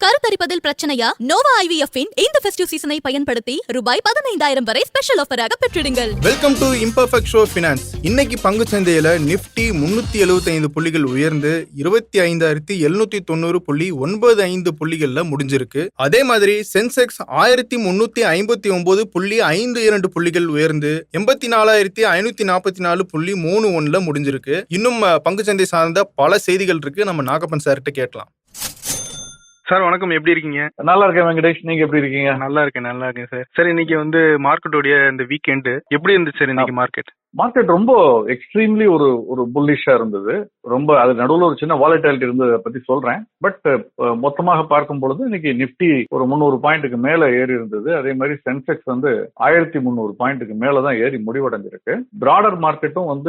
கருத்தரிப்பதில் பிரச்சனையா? நோவா IVF இன் இந்த festive சீசனை பயன்படுத்தி ரூபாய் 15,000 வரை ஸ்பெஷல் ஆஃபராக பெற்றிடுங்கள். Welcome to imperfect show finance. இன்னைக்கு பங்கு சந்தையில நிப்டி 375 புள்ளிகள் உயர்ந்து 25,790.95 புள்ளிகள்ல முடிஞ்சிருக்கு. அதே மாதிரி சென்செக்ஸ் 1359.52 புள்ளிகள் உயர்ந்து 84,544.31 முடிஞ்சிருக்கு. இன்னும் பங்குச்சந்தை சார்ந்த பல செய்திகள் இருக்கு. நம்ம நாகப்பன் சார்கிட்ட கேட்கலாம். சார் வணக்கம், எப்படி இருக்கீங்க? நல்லா இருக்கேன் வெங்கடேஷ், நீங்க எப்படி இருக்கீங்க? நல்லா இருக்கேன் சார். சார் இன்னைக்கு மார்க்கெட்டோடைய இந்த வீக்கெண்டு எப்படி இருந்துச்சு சார் இன்னைக்கு மார்க்கெட்? மார்க்கெட் ரொம்ப எக்ஸ்ட்ரீம்லி ஒரு புல்லிஷா இருந்தது. ரொம்ப அது நடுவில் ஒரு சின்ன வாலட்டிலிட்டி இருந்ததை பத்தி சொல்றேன். பட் மொத்தமாக பார்க்கும் பொழுது இன்னைக்கு நிப்டி ஒரு 300 பாயிண்ட்டுக்கு மேல ஏறி இருந்தது. அதே மாதிரி சென்செக்ஸ் 1300 பாயிண்ட்டுக்கு மேலதான் ஏறி முடிவடைஞ்சிருக்கு. பிராடர் மார்க்கெட்டும்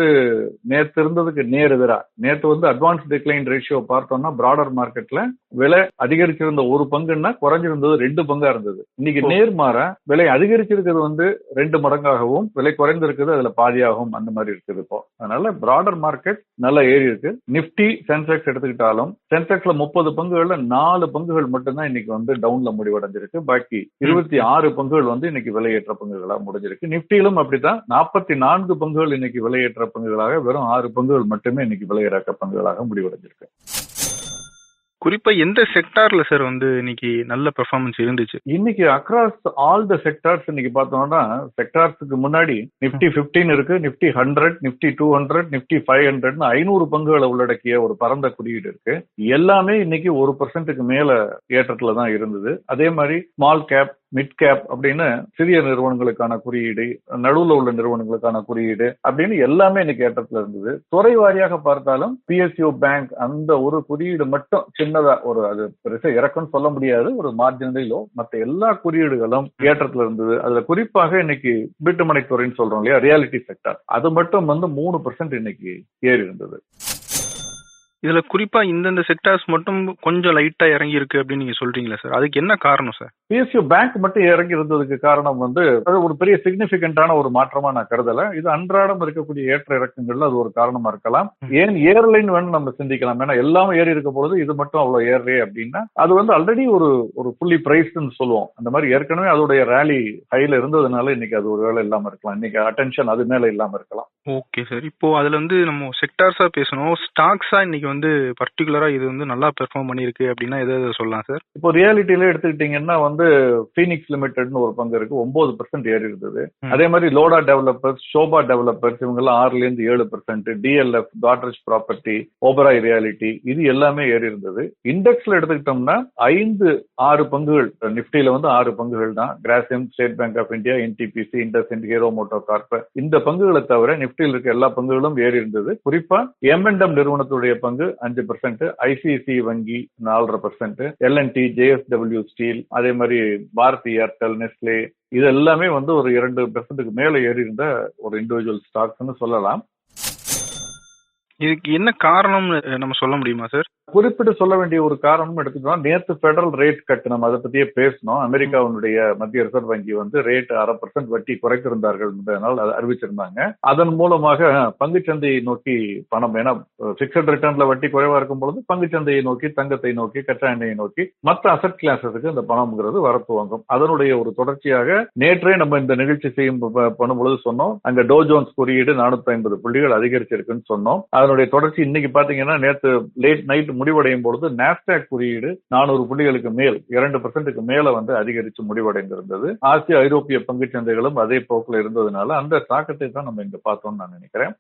நேற்று இருந்ததுக்கு நேர் எதிரா, நேற்று அட்வான்ஸ் டிக்ளைன் ரேஷியோ பார்த்தோம்னா பிராடர் மார்க்கெட்ல விலை அதிகரிச்சிருந்த ஒரு பங்குன்னா குறைஞ்சிருந்தது 2 பங்கா இருந்தது. இன்னைக்கு நேர்மாறா விலை அதிகரிச்சிருக்கிறது 2 மடங்காகவும் விலை குறைந்திருக்குது அதுல பாதியாகவும் அந்த மாதிரி இருக்குது இப்போ. அதனால பிராடர் மார்க்கெட் நல்லா ஏறி இருக்கு. நிப்டி சென்செக்ஸ் எடுத்துக்கிட்டாலும் சென்செக்ஸ்ல 30 பங்குகள்ல 4 பங்குகள் மட்டும்தான் இன்னைக்கு டவுன்ல முடிவடைஞ்சிருக்கு. பாக்கி 26 பங்குகள் இன்னைக்கு விலையேற்ற பங்குகளா முடிஞ்சிருக்கு. நிப்டியிலும் அப்படித்தான் 44 பங்குகள் இன்னைக்கு விலையேற்ற பங்குகளாக, வெறும் 6 பங்குகள் மட்டுமே இன்னைக்கு விலையிறக்க பங்குகளாக முடிவடைஞ்சிருக்கு. குறிப்பா எந்த செக்டார்ல சார் இன்னைக்கு நல்ல பெர்ஃபார்மன்ஸ் இருந்துச்சு? இன்னைக்கு அக்ராஸ் ஆல் த செக்டார்ஸ் இன்னைக்கு பார்த்தோம்னா, செக்டார்ஸுக்கு முன்னாடி நிப்டி 15 இருக்கு, நிப்டி 100, நிப்டி 200, நிப்டி 500 500 பங்குகளை உள்ளடக்கிய ஒரு பரந்த குறியீடு இருக்கு. எல்லாமே இன்னைக்கு 1% மேல ஏற்றத்துல தான் இருந்தது. அதே மாதிரி ஸ்மால் கேப், மிட் கேப் அப்படின்னு சிறிய நிறுவனங்களுக்கான குறியீடு, நடுவுல உள்ள நிறுவனங்களுக்கான குறியீடு அப்படின்னு எல்லாமே இன்னைக்கு ஏற்றத்துல இருந்தது. துறை வாரியாக பார்த்தாலும் PSU பேங்க் அந்த ஒரு குறியீடு மட்டும் சின்னதா அது பெருசா இறக்கும்னு சொல்ல முடியாது, ஒரு மார்ஜினலோ. மற்ற எல்லா குறியீடுகளும் ஏற்றத்துல இருந்தது. அதுல குறிப்பாக இன்னைக்கு வீட்டுமனை துறைன்னு சொல்றோம் இல்லையா, ரியாலிட்டி செக்டார், அது மட்டும் 3% இன்னைக்கு ஏறி இருந்தது. இதுல குறிப்பா இந்தந்த செக்டார்ஸ் மட்டும் கொஞ்சம் லைட்டா இறங்கி இருக்கு அப்படின்னு நீங்க சொல்றீங்களா சார்? அதுக்கு என்ன காரணம் சார்? PSU பேங்க் மட்டும் இறங்கி இருந்ததுக்கு காரணம் அது ஒரு பெரிய சிக்னிபிகண்டான ஒரு மாற்றமா நான் கருதல. இது அன்றாடம் இருக்கக்கூடிய ஏற்ற இறக்கங்கள்ல அது ஒரு காரணமா இருக்கலாம். ஏன் ஏர்லைன் நம்ம சிந்திக்கலாம். ஏன்னா எல்லாமே ஏறி இருக்க பொழுது இது மட்டும் அவ்வளவு ஏறே அப்படின்னா அது ஆல்ரெடி ஒரு புள்ளி பிரைஸ்ன்னு சொல்லுவோம். அந்த மாதிரி ஏற்கனவே அதோடைய ரேலி ஹைல இருந்ததுனால இன்னைக்கு அது ஒரு வேலை இல்லாம இருக்கலாம். இன்னைக்கு அட்டென்ஷன் அது மேல இல்லாம இருக்கலாம். Okay sir. இப்போ அதுல நம்ம செக்டார்ஸா பேசணும், ஸ்டாக்ஸா இன்னைக்கு பர்டிகுலரா இது நல்லா பெர்ஃபார்ம் பண்ணிருக்கு அப்படின்னா எதாவது சொல்லலாம் சார்? இப்போ ரியாலிட்டியில எடுத்துக்கிட்டீங்கன்னா பீனிக்ஸ் லிமிடெட்னு ஒரு பங்கு இருக்கு, 9% ஏறி இருந்தது. அதே மாதிரி லோடா டெவலப்பர்ஸ், ஷோபா டெவலப்பர்ஸ் இவங்க எல்லாம் 6-7%, DLF, Godrej property, Oberoi reality இது எல்லாமே ஏறி இருந்தது. இண்டெக்ஸ்ல எடுத்துக்கிட்டோம்னா 5-6 பங்குகள், நிப்டியில 6 பங்குகள் தான். Grasim, State Bank of India, NTPC, IndusInd, Hero MotoCorp இந்த பங்குகளை தவிர நிப்டியில் இருக்க எல்லா பங்குகளும் ஏறி இருந்தது. குறிப்பா M&M நிறுவனத்துடைய பங்கு 5%, ICICI வங்கி 4%, L&T, JSW ஸ்டீல், அதே மாதிரி பாரதி ஏர்டெல், நெஸ்லே இது எல்லாமே ஒரு 2% மேல ஏறி இருந்த ஒரு இண்டிவிஜுவல் ஸ்டாக்ஸ்னு சொல்லலாம். இதுக்கு என்ன காரணம்னு நம்ம சொல்ல முடியுமா சார்? குறிப்பிட்டு சொல்ல வேண்டிய ஒரு காரணம் எடுத்துக்கிட்டோம், நேற்று பெடரல் ரேட் கட் நம்ம அதை பத்தியே பேசணும். அமெரிக்காவுடைய மத்திய ரிசர்வ் வங்கி ரேட் 0.5% வட்டி குறைத்திருந்தார்கள், அறிவிச்சிருந்தாங்க. அதன் மூலமாக பங்குச்சந்தையை நோக்கி பணம், ஏன்னா பிக்சட் ரிட்டர்ன்ல வட்டி குறைவா இருக்கும் பொழுது பங்குச்சந்தையை நோக்கி, தங்கத்தை நோக்கி, கச்சா எண்ணெயை நோக்கி மற்ற அசெட் கிளாஸஸுக்கு இந்த பணம்ங்கிறது வரத்துவங்கும். அதனுடைய ஒரு தொடர்ச்சியாக நேற்றே நம்ம இந்த நிகழ்ச்சி பண்ணும் பொழுது சொன்னோம், அங்க டோ ஜோன்ஸ் குறியீடு 450 புள்ளிகள் அதிகரிச்சிருக்குன்னு சொன்னோம். அதனுடைய தொடர்ச்சி இன்னைக்கு பாத்தீங்கன்னா நேற்று லேட் நைட் முடிவடையும் பொழுது நாஸ்டாக் குறியீடு 400 புள்ளிகளுக்கு மேல், 2% மேல அதிகரித்து முடிவடைந்திருந்தது. ஆசிய ஐரோப்பிய பங்குச்சந்தைகளும் அதே போக்குல இருந்ததுனால அந்த தாக்கத்தை தான் நம்ம இங்க பார்த்தோம்னு நான் நினைக்கிறேன்.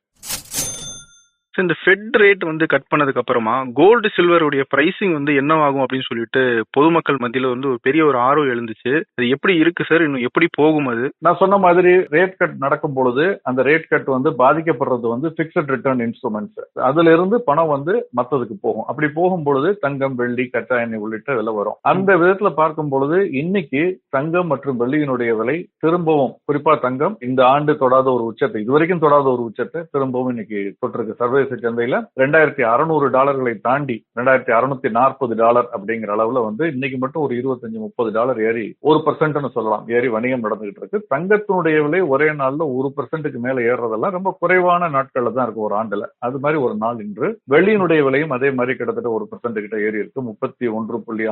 இந்த ஃபெட் ரேட் கட் பண்ணதுக்கு அப்புறமா கோல்டு சில்வருடைய பிரைசிங் என்னவாகும் அப்படின்னு சொல்லிட்டு பொதுமக்கள் மத்தியில ஒரு பெரிய ஒரு ஆர்வம் எழுந்துச்சு. அது எப்படி இருக்கு சார்? இன்னும் எப்படி போகும்? அது நான் சொன்ன மாதிரி ரேட் கட் நடக்கும் பொழுது அந்த ரேட் கட் பாதிக்கப்படுறது பிக்சட் ரிட்டர்ன் இன்ஸ்ட்ருமெண்ட்ஸ், அதுல இருந்து பணம் மத்ததுக்கு போகும். அப்படி போகும் பொழுது தங்கம், வெள்ளி, கச்சா எண்ணெய் உள்ளிட்ட விலை வரும். அந்த விதத்துல பார்க்கும் பொழுது இன்னைக்கு தங்கம் மற்றும் வெள்ளியினுடைய விலை திரும்பவும், குறிப்பா தங்கம் இந்த ஆண்டு தொடாத ஒரு உச்சத்தை, இதுவரைக்கும் தொடாத ஒரு உச்சத்தை திரும்பவும் இன்னைக்கு தொட்டிருக்கு. சர்வே சர்வதேச சந்தையில $2,600 தாண்டி $2,640 அப்படிங்கிற அளவுல வந்து இன்னைக்கு மட்டும் ஒரு $25-30 ஏறி 1% சொல்லலாம் ஏறி வணிகம் நடந்துகிட்டு இருக்கு. தங்கத்தினுடைய விலை ஒரே நாள்ல 1% மேல ஏறுறதெல்லாம் ரொம்ப குறைவான நாட்கள்ல தான் இருக்கு ஒரு ஆண்டுல. அது மாதிரி ஒரு நாள் இன்று. வெள்ளியினுடைய விலையும் அதே மாதிரி கிட்டத்தட்ட 1% கிட்ட ஏறி இருக்கு. 31.65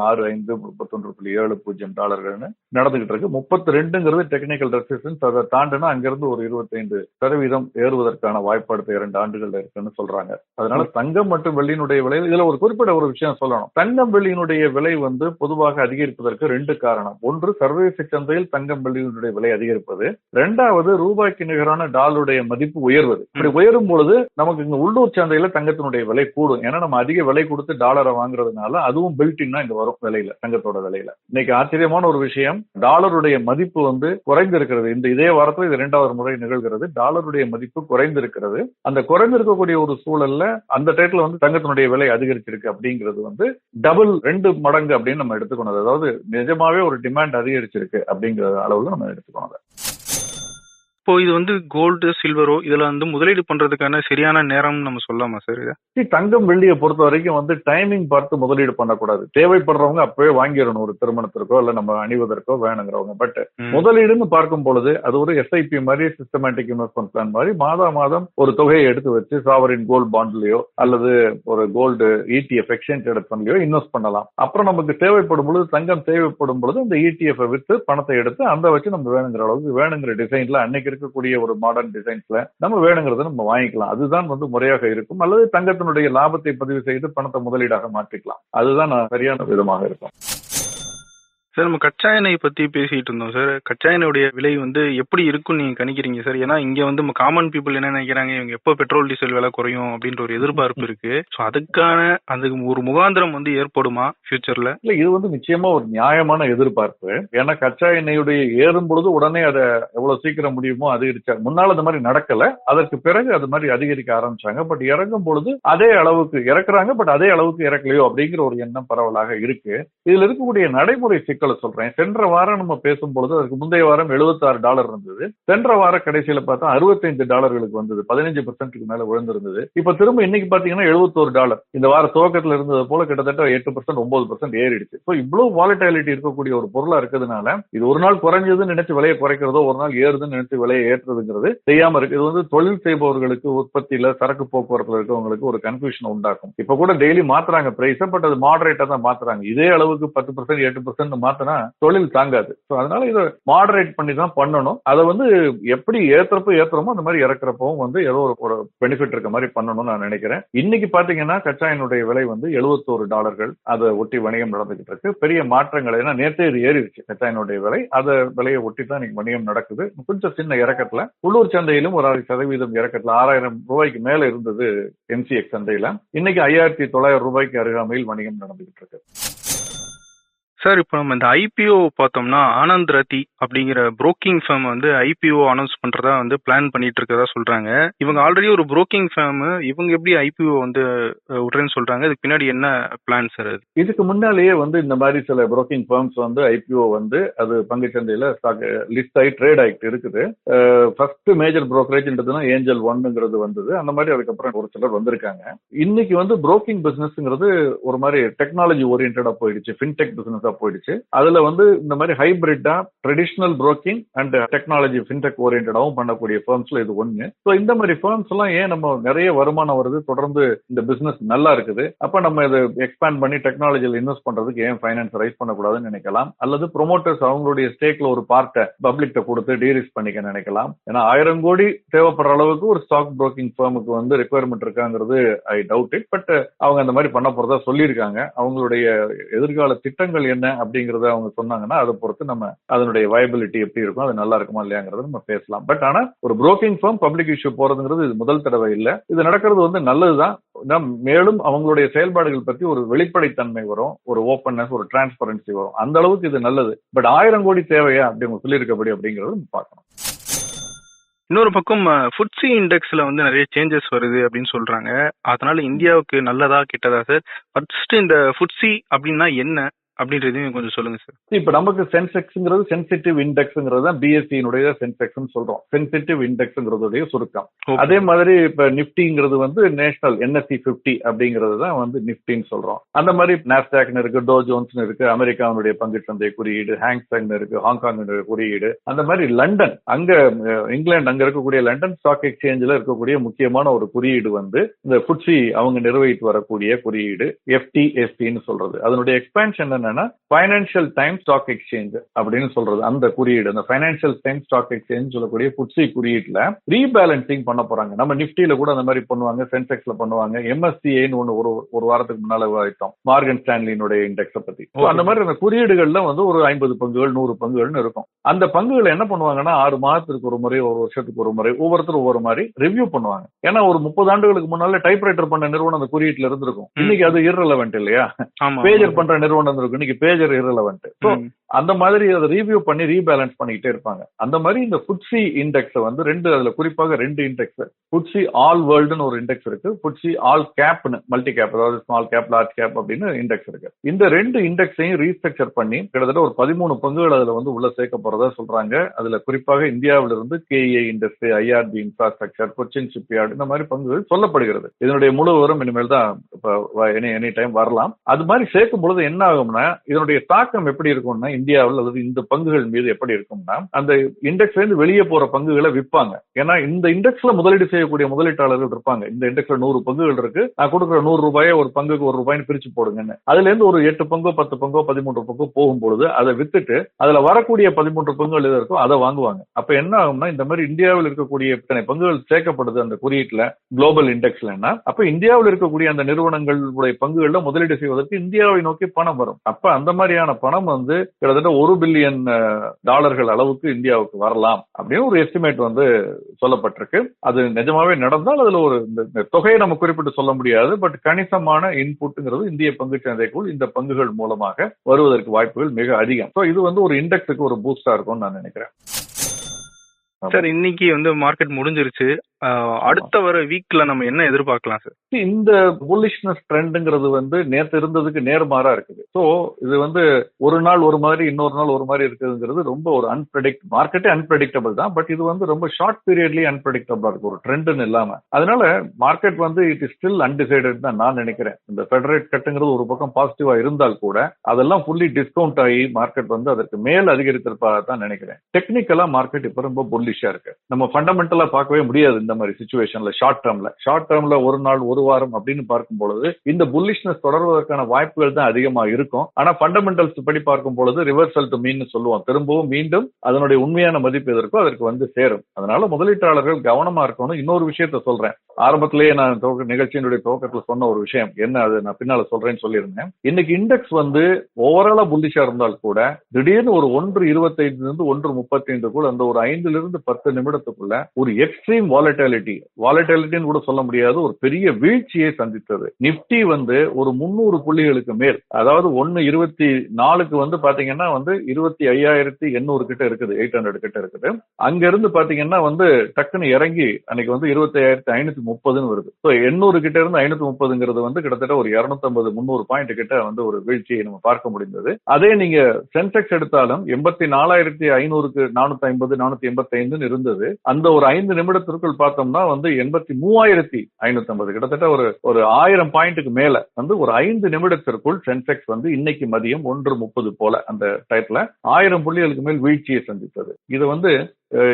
$31.70 நடந்துகிட்டு இருக்கு. 32ங்கிறது டெக்னிக்கல் ரெசிஸ்டன்ஸ். அதை தாண்டினா அங்கிருந்து ஒரு 25% ஏறுவதற்கான வாய்ப்பு அடுத்த 2 ஆண்டுகள்ல இருக்குன்னு சொல்றாங்க. அதனால தங்கம் மற்றும் வெள்ளியினுடைய விலை இதுல ஒரு குறிப்பிட்ட ஒரு விஷயம் சொல்லணும். தங்கம் வெள்ளியினுடைய விலை வந்து பொதுவாக அதிகரிப்பதற்கு 2 காரணம். ஒன்று, சர்வதேச சந்தையில் தங்கம் வெள்ளியினுடைய விலை அதிகரிப்பது. 2வது, ரூபாய்க்கு நிகரான டாலருடைய மதிப்பு உயர்வது. இப்படி உயரும் பொழுது நமக்கு இங்க உள்ளூர் சந்தையில தங்கத்தினுடைய விலை கூடும். ஏன்னா நம்ம அதிக விலை கொடுத்து டாலரை வாங்குறதுனால அதுவும் பில்டின்னா இங்க வரும் விலையில, தங்கத்தோட விலையில. இன்னைக்கு ஆச்சரியமான ஒரு விஷயம், டாலருடைய மதிப்பு வந்து குறைந்திருக்கிறது. இதே வாரத்தில் இது 2வது முறை நிகழ்கிறது. டாலருடைய மதிப்பு குறைந்திருக்கிறது. அந்த குறைந்திருக்கக்கூடிய ஒரு சூழல்ல அந்த டேட்ல வந்து தங்கத்தினுடைய விலை அதிகரிச்சிருக்கு அப்படிங்கிறது வந்து டபுள் 2 மடங்கு அப்படின்னு நம்ம எடுத்துக்கணும். அதாவது நிஜமாவே ஒரு டிமாண்ட் அதிகரிச்சிருக்கு அப்படிங்கிற அளவுல நம்ம எடுத்துக்கணும். இப்போ இது வந்து கோல்டு சில்வரோ இதுல வந்து முதலீடு பண்றதுக்கான சரியான நேரம் நம்ம சொல்லலாமா சார்? இதை தங்கம் வெள்ளியை பொறுத்த வரைக்கும் வந்து டைமிங் பார்த்து முதலீடு பண்ணக்கூடாது. தேவைப்படுறவங்க அப்பவே வாங்கிடணும், ஒரு திருமணத்திற்கோ இல்ல நம்ம அணிவதற்கோ வேணுங்கிறவங்க. பட் முதலீடுன்னு பார்க்கும் பொழுது அது ஒரு எஸ்ஐபி மாதிரி, சிஸ்டமேட்டிக் இன்வெஸ்ட்மெண்ட் பிளான் மாதிரி மாதம் ஒரு தொகையை எடுத்து வச்சு சாவரின் கோல்டு பாண்ட்லயோ அல்லது ஒரு கோல்டு ETF எக்ஸ்சேஞ்ச் ட்ரேடட் ஃபண்ட்லயோ இன்வெஸ்ட் பண்ணலாம். அப்புறம் நமக்கு தேவைப்படும் பொழுது, தங்கம் தேவைப்படும் பொழுது அந்த ETF வித்து பணத்தை எடுத்து அந்த வச்சு நம்ம வேணுங்கிற அளவுக்கு வேணுங்கிற டிசைன்ல அன்னைக்கு இருக்கக்கூடிய ஒரு மாடர்ன் டிசைன்ஸ்ல நம்ம வேணுங்கிறத நம்ம வாங்கிக்கலாம். அதுதான் வந்து முறையாக இருக்கும். அல்லது தங்கத்தினுடைய லாபத்தை பதிவு செய்து பணத்தை முதலீடாக மாற்றிக்கலாம். அதுதான் சரியான விதமாக இருக்கும். சார், நம்ம கச்சா எண்ணெய் பத்தி பேசிட்டு இருந்தோம் சார். கச்சா எண்ணெயுடைய விலை வந்து எப்படி இருக்குன்னு நீங்க கணிக்கிறீங்க சார்? ஏன்னா இங்க வந்து நம்ம காமன் பீப்புள் என்ன நினைக்கிறாங்க, இவங்க எப்போ பெட்ரோல் டீசல் விலை குறையும் அப்படின்ற ஒரு எதிர்பார்ப்பு இருக்கு. ஸோ அதுக்கான அந்த ஒரு முகாந்திரம் வந்து ஏற்படுமா ஃபியூச்சர்ல? இல்ல, இது வந்து நிச்சயமா ஒரு நியாயமான எதிர்பார்ப்பு. ஏன்னா கச்சா எண்ணெயுடைய ஏறும் பொழுது உடனே அதை எவ்வளவு சீக்கிரம் முடியுமோ அதிகரிச்சாங்க. முன்னால அந்த மாதிரி நடக்கல, அதற்கு பிறகு அது மாதிரி அதிகரிக்க ஆரம்பிச்சாங்க. பட் இறங்கும் பொழுது அதே அளவுக்கு இறக்குறாங்க, பட் அதே அளவுக்கு இறக்கலையோ அப்படிங்கிற ஒரு எண்ணம் பரவலாக இருக்கு. இதுல இருக்கக்கூடிய நடைமுறை சிக்கல் சொல்றேன். சென்ற வாரம் நம்ம பேசும்பொழுது அதுக்கு முந்தைய வாரம் $76 இருந்தது. சென்ற வார கடைசியில பார்த்தா $65 வந்தது. 15% மேல விழுந்திருந்தது. இப்ப திரும்ப இன்னைக்கு பாத்தீங்கன்னா $71. இந்த வார துவக்கத்துல இருந்தது போல கிட்டத்தட்ட 8% 9% ஏறிடுச்சு. இவ்வளவு வாலட்டிலிட்டி இருக்கக்கூடிய ஒரு பொருளா இருக்கிறதுனால இது ஒரு நாள் குறைஞ்சதுன்னு நினைச்சு விலையை குறைக்கிறதோ, ஒரு நாள் ஏறுதுன்னு நினைச்சு விலையை ஏற்றுறதுங்கிறது செய்யாம இருக்கு. இது வந்து தொழில் செய்பவர்களுக்கு, உற்பத்தியில சரக்கு போக்குவரத்துல இருக்கவங்களுக்கு ஒரு கன்ஃபியூஷன் உண்டாக்கும். இப்ப கூட டெய்லி மாத்துறாங்க பிரைஸ், பட் அது மாடரேட்டா தான் மாத்துறாங்க. இதே அளவுக்கு 10% 8% மாத்தினா தொழில் தாங்காது. அதனால இதை மாடரேட் பண்ணி தான் பண்ணணும். அதை வந்து எப்படி ஏத்துறமோ அந்த மாதிரி இறக்குறப்பவும் வந்து ஏதோ ஒரு பெனிஃபிட் இருக்க மாதிரி பண்ணணும்னு நான் நினைக்கிறேன். இன்னைக்கு பாத்தீங்கன்னா கச்சா எண்ணெயுடைய விலை வந்து $71. அதை ஒட்டி வணிகம் நடந்துகிட்டு இருக்கு. பெரிய மாற்றங்கள், ஏன்னா நேற்றே இது ஏறிடுச்சு கச்சா எண்ணெயுடைய விலை. அதை விலையை ஒட்டி தான் இன்னைக்கு வணிகம் நடக்குது. கொஞ்சம் சின்ன இறக்கத்துல உள்ளூர் சந்தையிலும் ஒரு 6% இறக்கத்துல $6,000 மேல இருந்தது. MCX சந்தையில இன்னைக்கு $5,900 அருகாமையில் வணிகம் நடந்துகிட்டு இருக்கு. சார், இப்போ நம்ம இந்த ஐபிஓ பார்த்தோம்னா ஆனந்த் ரதி அப்படிங்கிற புரோக்கிங் ஃபேம் வந்து ஐபிஓ அனௌன்ஸ் பண்றதா வந்து பிளான் பண்ணிட்டு இருக்கதா சொல்றாங்க. இவங்க ஆல்ரெடி ஒரு புரோக்கிங் ஃபேம், இவங்க எப்படி ஐபிஓ வந்து விடுறேன்னு சொல்றாங்க? இதுக்கு பின்னாடி என்ன பிளான் சார்? அது இதுக்கு முன்னாலேயே வந்து இந்த மாதிரி சில புரோக்கிங் ஃபேம்ஸ் வந்து ஐபிஓ வந்து அது பங்குச்சந்தையில லிஸ்ட் ஆகி ட்ரேட் ஆகிட்டு இருக்குது. ஃபர்ஸ்ட் மேஜர் புரோக்கரேஜ்ன்றதுன்னா ஏஞ்சல் ஒன்னுங்கிறது வந்தது. அந்த மாதிரி அதுக்கப்புறம் ஒரு சிலர் வந்திருக்காங்க. இன்னைக்கு வந்து புரோக்கிங் பிசினஸ்ங்கிறது ஒரு மாதிரி டெக்னாலஜி ஓரியன்டா போயிடுச்சு, ஃபின்டெக் பிசினஸ் போயிடுச்சு. அதுல வந்து இந்த மாதிரி ஹைபிரிட்டா traditional broking and technology fintech ஓரியன்டாவும் பண்ணக்கூடிய ஃபர்ம்ஸ்ல இது ஒண்ணு. சோ இந்த மாதிரி ஃபர்ம்ஸ் எல்லாம் ஏன் நம்ம நிறைய வருமானம் வருது, தொடர்ந்து இந்த பிசினஸ் நல்லா இருக்குது, அப்ப நம்ம இதை எக்ஸ்பேண்ட் பண்ணி டெக்னாலஜியில் இன்வெஸ்ட் பண்றதுக்கு ஏன் ஃபைனான்ஸ் ரைஸ் பண்ணக்கூடாதுன்னு நினைக்கலாம். அல்லது ப்ரொமோட்டர்ஸ் அவங்களுடைய ஸ்டேக்ல ஒரு பார்ட்டை பப்ளிக்ட கொடுத்து டீரிஸ்க் பண்ணிக்க நினைக்கலாம். ஏன்னா 1000 கோடி தேவைப்படுற அளவுக்கு ஒரு ஸ்டாக் புரோக்கிங் ஃபர்முக்கு வந்து ரெக்குயர்மெண்ட் இருக்காங்கிறது ஐ டவுட் இட். பட் அவங்க அந்த மாதிரி பண்ண போறதா சொல்லியிருக்காங்க. அவங்களுடைய எதிர்கால திட்டங்கள் என்ன அப்படிங்கறத அவங்க சொன்னாங்கன்னா அதை பொறுத்து நம்ம அதனுடைய வயபிலிட்டி எப்படி இருக்கும், அது நல்லா இருக்குமா இல்லையாங்கிறத நம்ம பேசலாம். பட் ஆனா ஒரு புரோக்கிங் ஃபர்ம் பப்ளிக் இஷ்யூ போறதுங்கிறது இது முதல் தடவை இல்ல. இது நடக்கிறது வந்து நல்லதுதான். மேலும் அவங்களுடைய செயல்பாடுகள் பத்தி ஒரு வெளிப்படைத்தன்மை வரும், ஒரு ஓப்பன்னஸ், ஒரு டிரான்ஸ்பரன்சி வரும். அந்த அளவுக்கு இது நல்லது. பட் 1000 கோடி தேவையா அப்படி அவங்க சொல்லியிருக்கபடி அப்படிங்கறது நம்ம பார்க்கணும். இன்னொரு பக்கம் FTSE இண்டெக்ஸ்ல வந்து நிறைய சேஞ்சஸ் வருது அப்படின்னு சொல்றாங்க. அதனால இந்தியாவுக்கு நல்லதா கெட்டதா சார்? ஃபர்ஸ்ட் இந்த FTSE அப்படின்னா என்ன, அப்படின்றதையும் கொஞ்சம் சொல்லுங்க சார். இப்ப நமக்கு சென்செக்ஸ்ங்கிறது சென்சிட்டிவ் இண்டெக்ஸ்ங்கிறது தான் பிஎஸ்சியினுடைய சென்செக்ஸ் சொல்றோம். சென்சிட்டிவ் இண்டெக்ஸ்ங்கிறதுடைய சுருக்கம். அதே மாதிரி இப்ப நிப்டிங்கிறது வந்து நேஷனல் NSE 50 அப்படிங்கிறது தான் வந்து நிப்டின்னு சொல்றோம். அந்த மாதிரி நாஸ்டாக்னு இருக்கு, டோ ஜோன்ஸ் இருக்கு, அமெரிக்காவுடைய பங்கு சந்தை குறியீடு, ஹாங்காங் இருக்கு, ஹாங்காங் குறியீடு, அந்த மாதிரி லண்டன் அங்க இங்கிலாந்து அங்க இருக்கக்கூடிய லண்டன் ஸ்டாக் எக்ஸ்சேஞ்சில் இருக்கக்கூடிய முக்கியமான ஒரு குறியீடு வந்து இந்த FTSE அவங்க நிர்வகித்து வரக்கூடிய குறியீடு FTSE சொல்றது. அதனுடைய எக்ஸ்பான்ஷன் என்னன்னா பைனான்சியல் டைம்ஸ் ஸ்டாக் எக்ஸ்சேஞ்ச் அப்படின்னு சொல்றது. அந்த குறியீடு அந்த பைனான்சியல் டைம்ஸ் ஸ்டாக் எக்ஸ்சேஞ்ச் சொல்லக்கூடிய FTSE குறியீட்டுல ரீபேலன்சிங் பண்ண போறாங்க. நம்ம நிப்டியில கூட அந்த மாதிரி பண்ணுவாங்க, சென்செக்ஸ்ல பண்ணுவாங்க. MSCIன்னு ஒன்னு ஒரு வாரத்துக்கு முன்னால விவாதித்தோம் மார்கன் ஸ்டான்லியினுடைய இண்டெக்ஸை பத்தி. அந்த மாதிரி அந்த குறியீடுகள்ல வந்து ஒரு 50 பங்குகள் 100 பங்குகள்னு இருக்கும். அந்த பங்குகளை என்ன பண்ணுவாங்கன்னா 6 மாதத்துக்கு ஒரு முறை, ஒரு வருஷத்துக்கு ஒரு முறை, ஒவ்வொருத்தரும் ஒவ்வொரு மாதிரி ரிவ்யூ பண்ணுவாங்க. ஏன்னா ஒரு 30 ஆண்டுகளுக்கு முன்னால டைப்ரைட்டர் பண்ண நிறுவனம் அந்த குறியீட்டுல இருந்திருக்கும். இன்னைக்கு அது இரலவென்ட் இல்லையா? பேஜர் பண்ற நிறுவனம் இருக்கும், இன்னைக்கு பேஜர் இரலவென்ட். சோ அந்த மாதிரி அதை ரிவ்யூ பண்ணி ரீபேலன்ஸ் பண்ணிக்கிட்டே இருப்பாங்க. அந்த மாதிரி இந்த FTSE இண்டெக்ஸ் வந்து அதுல குறிப்பாக 2 இண்டெக்ஸ், FTSE ஆல் வேர்ல்டுன்னு ஒரு இண்டெக்ஸ் இருக்கு, FTSE ஆல் கேப்னு மல்டி கேப், அதாவது ஸ்மால் கேப் லார்ஜ் கேப் அப்படின்னு இண்டெக்ஸ் இருக்கு. இந்த 2 இண்டெக்ஸையும் ரீஸ்ட்ரக்சர் பண்ணி கிட்டத்தட்ட ஒரு 13 பங்குகள் அதுல வந்து உள்ள சேர்க்க போறதா சொல்றாங்க. அதுல குறிப்பாக இந்தியாவில இருந்து KEI industry, IRB infrastructure, Cochin shipyard, இந்த மாதிரி பங்குகள் சொல்லப்படுகிறது. இதனுடைய முழு விவரம் இனிமேல் தான் எனி டைம் வரலாம். அது மாதிரி சேர்க்கும் பொழுது என்ன ஆகும்னா இதனுடைய தாக்கம் எப்படி இருக்கும்னா இந்தியாவில் அல்லது இந்த பங்குகள் மீது எப்படி இருக்கும்னா அந்த இண்டெக்ஸ்ல இருந்து வெளியே போற பங்குகளை விற்பாங்க. ஏன்னா இந்த இண்டெக்ஸ்ல முதலீடு செய்யக்கூடிய முதலீட்டாளர்கள் இருப்பாங்க. இந்த இண்டெக்ஸ்ல 100 பங்குகள் இருக்கு, நான் கொடுக்குற 100 ரூபாயை ஒரு பங்குக்கு 1 ரூபாய்னு பிரிச்சு போடுங்கன்னு. அதுல இருந்து ஒரு 8 பங்கோ 10 பங்கோ 13 பங்கோ போகும்பொழுது அதை வித்துட்டு அதுல வரக்கூடிய 13 பங்குகள் எது இருக்கோ அதை வாங்குவாங்க. அப்ப என்ன ஆகும்னா இந்த மாதிரி இந்தியாவில் இருக்கக்கூடிய இத்தனை பங்குகள் சேர்க்கப்படுது அந்த குறியீட்டுல குளோபல் இண்டெக்ஸ்லன்னா அப்ப இந்தியாவில் இருக்கக்கூடிய அந்த நிறுவனங்களுடைய பங்குகள்ல முதலீடு செய்வதற்கு இந்தியாவை நோக்கி பணம் வரும். அப்ப அந்த மாதிரியான பணம் வந்து கிட்டத்தட்ட $1 பில்லியன் அளவுக்கு இந்தியாவுக்கு வரலாம் அப்படின்னு ஒரு எஸ்டிமேட் வந்து சொல்லப்பட்டிருக்கு. அது நிஜமாவே நடந்தால் அதுல ஒரு இந்த தொகையை நம்ம குறிப்பிட்டு சொல்ல முடியாது. பட் கணிசமான இன்புட்ங்கிறது இந்திய பங்கு சந்தைக்குள் இந்த பங்குகள் மூலமாக வருவதற்கு வாய்ப்புகள் மிக அதிகம். சோ இது வந்து ஒரு இண்டெக்ஸுக்கு ஒரு பூஸ்டா இருக்கும்னு நான் நினைக்கிறேன். சார் இன்னைக்கு வந்து மார்க்கெட் முடிஞ்சிருச்சு. அடுத்த வர வீக்ல நம்ம என்ன எதிர்பார்க்கலாம் சார்? இந்த புல்லிஷ்னஸ் ட்ரெண்ட்ங்கிறது வந்து நேற்று இருந்ததுக்கு நேர்மாறா இருக்குது. சோ இது வந்து ஒரு நாள் ஒரு மாதிரி இன்னொரு நாள் ஒரு மாதிரி இருக்குதுங்கிறது ரொம்ப ஒரு மார்க்கெட்டே அன்பிரடிக்டபிள் தான். பட் இது வந்து ரொம்ப ஷார்ட் பீரியட்லயே அன்பிரடிக்டபிளா இருக்கு, ஒரு ட்ரெண்ட்னு இல்லாம. அதனால மார்க்கெட் வந்து இட் இஸ் ஸ்டில் அன்டிசைடட் தான் நான் நினைக்கிறேன். இந்த ஃபெடரேட் கட்டுங்கிறது ஒரு பக்கம் பாசிட்டிவா இருந்தால் கூட அதெல்லாம் ஃபுல்லி டிஸ்கவுண்ட் ஆகி மார்க்கெட் வந்து அதற்கு மேல் அதிகரித்திருப்பதாக தான் நினைக்கிறேன். டெக்னிக்கலா மார்க்கெட் இப்ப ரொம்ப புல்லிஷா இருக்கு. நம்ம ஃபண்டமெண்டலா பார்க்கவே முடியாது இந்த மாதிரி சிச்சுவேஷன்ல. ஷார்ட் டேர்ம்ல ஒரு நாள் ஒரு வாரம் அப்படின்னு பார்க்கும் பொழுது இந்த புல்லிஷ்னஸ் தொடர்வதற்கான வாய்ப்புகள் தான் அதிகமா இருக்கும். ஆனா ஃபண்டமெண்டல்ஸ் படி பார்க்கும் பொழுது ரிவர்சல் டு மீன் சொல்லுவோம், திரும்பவும் மீண்டும் அதனுடைய உண்மையான மதிப்பு எதற்கோ அதற்கு வந்து சேரும். அதனால முதலீட்டாளர்கள் கவனமா இருக்கணும். இன்னொரு விஷயத்த சொல்றேன், ஆரம்பத்திலேயே நான் நிகழ்ச்சியினுடைய துவக்கத்தில் சொன்ன ஒரு விஷயம் என்ன, அது நான் பின்னால சொல்றேன்னு சொல்லியிருந்தேன். இன்னைக்கு இண்டெக்ஸ் வந்து ஓவராலா புல்லிஷா இருந்தால் கூட திடீர்னு ஒரு 1.25 இருந்து 1.35 அந்த ஒரு 5-10 நிமிடத்துக்குள்ள ஒரு எக்ஸ்ட்ரீம் வாலட்டிலிட்டின்னு கூட சொல்ல முடியாது, ஒரு பெரிய வீழ்ச்சியை சந்தித்தது. நிப்டி வந்து ஒரு 300 புள்ளிகளுக்கு மேல், அதாவது 1.24க்கு வந்து பாத்தீங்கன்னா வந்து 25,800 கிட்ட இருக்குது, 800 கிட்ட இருக்குது. அங்க இருந்து பாத்தீங்கன்னா வந்து டக்குன்னு இறங்கி அன்னைக்கு வந்து 25,530 வருது. 800 கிட்ட இருந்து 530 வந்து கிட்டத்தட்ட ஒரு 250-300 பாயிண்ட் கிட்ட வந்து ஒரு வீழ்ச்சியை நம்ம பார்க்க முடிந்தது. அதே நீங்க சென்செக்ஸ் எடுத்தாலும் 84,500க்கு 450-485 இருந்தது. அந்த ஒரு 5 நிமிடத்திற்குள் பார்த்தோம்னா வந்து 83,550 கிட்டத்தட்ட ஒரு 1000 பாயிண்ட்டுக்கு மேல வந்து ஒரு 5 நிமிடத்திற்குள் சென்செக்ஸ் வந்து இன்னைக்கு மதியம் 1:30 போல அந்த டைப்ல 1000 புள்ளிகளுக்கு மேல் வீழ்ச்சியை சந்தித்தது. இது வந்து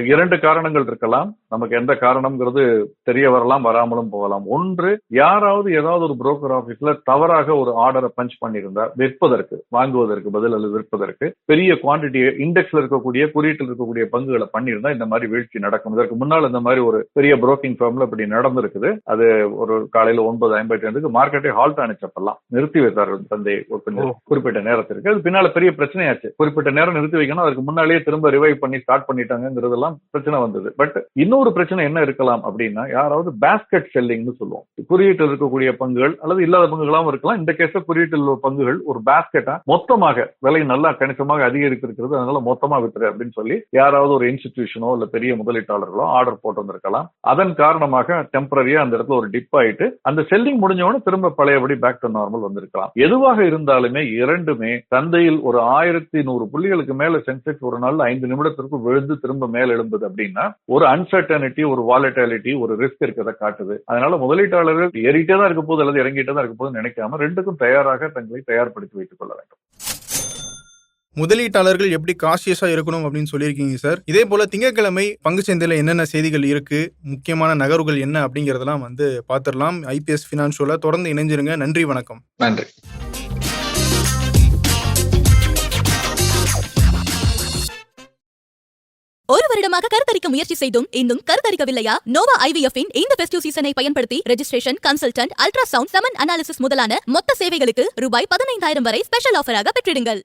2 காரணங்கள் இருக்கலாம். நமக்கு எந்த காரணம்ங்கிறது தெரிய வரலாம், வராமலும் போகலாம். ஒன்று, யாராவது ஏதாவது ஒரு புரோக்கர் ஆபீஸ்ல தவறாக ஒரு ஆர்டரை பஞ்ச் பண்ணியிருந்தா விற்பதற்கு, வாங்குவதற்கு பதில் அல்லது விற்பதற்கு பெரிய குவான்டிட்டி இண்டெக்ஸ்ல இருக்கக்கூடிய குறியீட்டில் இருக்கக்கூடிய பங்குகளை பண்ணியிருந்தா இந்த மாதிரி வீழ்ச்சி நடக்கும். இதற்கு முன்னால் இந்த மாதிரி ஒரு பெரிய புரோக்கிங் ஃபர்ம்ல இப்படி நடந்திருக்குது. அது ஒரு காலையில 9:55 மார்க்கெட்டை ஹால்ட் அனுப்பிச்சப்பெல்லாம் நிறுத்தி வைத்தார்கள் சந்தையை குறிப்பிட்ட நேரத்திற்கு. அது பின்னால பெரிய பிரச்சனையாச்சு. குறிப்பிட்ட நேரம் நிறுத்தி வைக்கணும், அதுக்கு முன்னாலேயே திரும்ப ரிவைவ் பண்ணி ஸ்டார்ட் பண்ணிட்டாங்க. அப்படிங்கறதெல்லாம் பிரச்சனை வந்தது. பட் இன்னொரு பிரச்சனை என்ன இருக்கலாம் அப்படின்னா, யாராவது பேஸ்கெட் செல்லிங்னு சொல்லுவோம். குறியீட்டில் இருக்கக்கூடிய பங்குகள் அல்லது இல்லாத பங்குகளாகவும் இருக்கலாம். இந்த கேஸ்ல குறியீட்டில் உள்ள பங்குகள் ஒரு பேஸ்கெட்டா மொத்தமாக விலை நல்லா கணிசமாக அதிகரித்திருக்கிறது, அதனால மொத்தமா வித்துரு அப்படின்னு சொல்லி யாராவது ஒரு இன்ஸ்டிடியூஷனோ இல்ல பெரிய முதலீட்டாளர்களோ ஆர்டர் போட்டு வந்திருக்கலாம். அதன் காரணமாக டெம்பரரியா அந்த இடத்துல ஒரு டிப் ஆயிட்டு அந்த செல்லிங் முடிஞ்சவொடனே திரும்ப பழையபடி பேக் டு நார்மல் வந்திருக்கலாம். எதுவாக இருந்தாலுமே இரண்டுமே சந்தையில் ஒரு 1100 புள்ளிகளுக்கு மேல சென்செக்ஸ் ஒரு நாள் 5 நிமிடத்திற்கு விழுந்து திரும்ப மேல் எழும்புது அப்படின்னா ஒரு அன்சர்டனிட்டி, ஒரு வாலட்டிலிட்டி, ஒரு ரிஸ்க் இருக்கிறத காட்டுது. அதனால முதலீட்டாளர்கள் ஏறிட்டே தான் இருக்க போது அல்லது இறங்கிட்டே தான் இருக்க போது நினைக்காம ரெண்டுக்கும் தயாராக தங்களை தயார்படுத்தி வைத்துக் கொள்ள வேண்டும். முதலீட்டாளர்கள் எப்படி காஷியஸா இருக்கணும் அப்படின்னு சொல்லியிருக்கீங்க சார். இதே போல திங்கட்கிழமை பங்கு சந்தையில என்னென்ன செய்திகள் இருக்கு, முக்கியமான நகர்வுகள் என்ன அப்படிங்கறதெல்லாம் பாத்திரலாம். ஐபிஎஸ் ஃபினான்ஸ் ஷோல தொடர்ந்து இணைஞ்சிருங்க. நன்றி, வணக்கம். நன்றி. ஒரு வருடமாக கருத்தரிக்க முயற்சி செய்தும் இன்னும் கருத்தரிக்கவில்லையா? நோவா ஐவிஎஃப்-இன் இந்த ஃபெஸ்டிவ் சீசனை பயன்படுத்தி registration, consultant, ultrasound, semen analysis முதலான மொத்த சேவைகளுக்கு ரூபாய் 15,000 வரை ஸ்பெஷல் ஆஃபராக பெற்றிடுங்கள்.